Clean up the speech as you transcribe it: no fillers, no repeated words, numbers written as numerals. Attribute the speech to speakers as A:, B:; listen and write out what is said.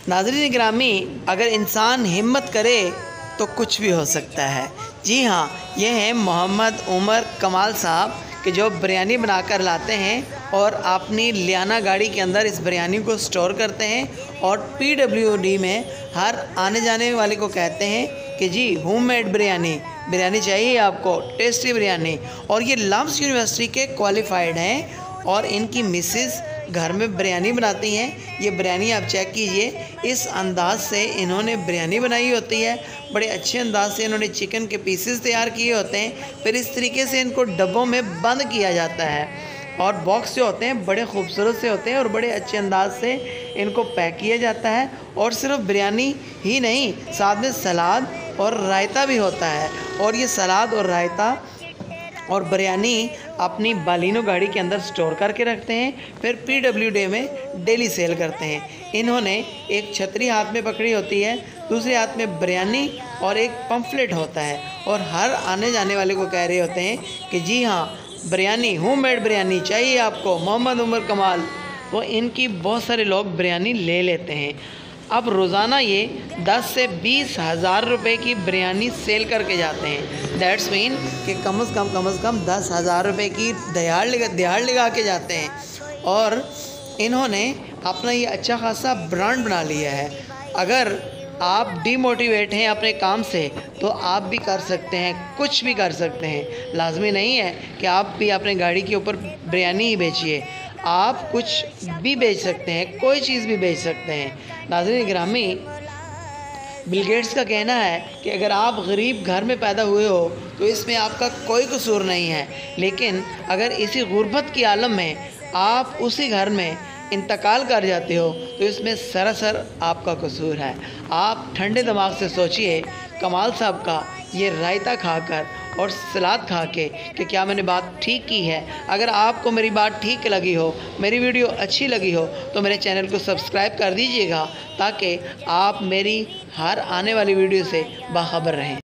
A: नाज़रीन गिरामी, अगर इंसान हिम्मत करे तो कुछ भी हो सकता है। जी हाँ, ये हैं मोहम्मद उमर कमाल साहब कि जो बिरयानी बनाकर लाते हैं और अपनी लियाना गाड़ी के अंदर इस बिरयानी को स्टोर करते हैं और PWD में हर आने जाने वाले को कहते हैं कि जी होममेड बिरयानी चाहिए आपको, टेस्टी बिरयानी। और ये लम्स यूनिवर्सिटी के क्वालिफाइड हैं और इनकी मिसेस घर में बिरयानी बनाती हैं। ये बिरयानी आप चेक कीजिए, इस अंदाज से इन्होंने बिरयानी बनाई होती है। बड़े अच्छे अंदाज से इन्होंने चिकन के पीसेस तैयार किए होते हैं, फिर इस तरीके से इनको डब्बों में बंद किया जाता है और बॉक्स जो होते हैं बड़े खूबसूरत से होते हैं और बड़े अच्छे अंदाज से इनको पैक किया जाता है। और सिर्फ बिरयानी ही नहीं, साथ में सलाद और रायता भी होता है। और ये सलाद और रायता और बिरयानी अपनी बालिनो गाड़ी के अंदर स्टोर करके रखते हैं, फिर PWD में डेली सेल करते हैं। इन्होंने एक छतरी हाथ में पकड़ी होती है, दूसरे हाथ में बिरयानी और एक पम्फलेट होता है और हर आने जाने वाले को कह रहे होते हैं कि जी हाँ, बिरयानी, होममेड बिरयानी चाहिए आपको, मोहम्मद उमर कमाल। वो इनकी बहुत सारे लोग बिरयानी ले लेते हैं। अब रोज़ाना ये 10 से 20 हज़ार रुपये की बिरयानी सेल करके जाते हैं। दैट्स मीन कि कम से कम 10 हज़ार रुपये की दिहाड़ लगा के जाते हैं। और इन्होंने अपना ये अच्छा खासा ब्रांड बना लिया है। अगर आप डीमोटिवेट हैं अपने काम से तो आप भी कर सकते हैं, कुछ भी कर सकते हैं। लाजमी नहीं है कि आप भी अपने गाड़ी के ऊपर बिरयानी ही बेचिए, आप कुछ भी बेच सकते हैं, कोई चीज़ भी बेच सकते हैं। नाज़रीन गिरामी, बिल गेट्स का कहना है कि अगर आप गरीब घर में पैदा हुए हो तो इसमें आपका कोई कसूर नहीं है, लेकिन अगर इसी गुर्बत की आलम में आप उसी घर में इंतकाल कर जाते हो तो इसमें सरासर आपका कसूर है। आप ठंडे दिमाग से सोचिए, कमाल साहब का ये रायता खाकर और सलाद खा के कि क्या मैंने बात ठीक की है। अगर आपको मेरी बात ठीक लगी हो, मेरी वीडियो अच्छी लगी हो तो मेरे चैनल को सब्सक्राइब कर दीजिएगा ताकि आप मेरी हर आने वाली वीडियो से बाखबर रहें।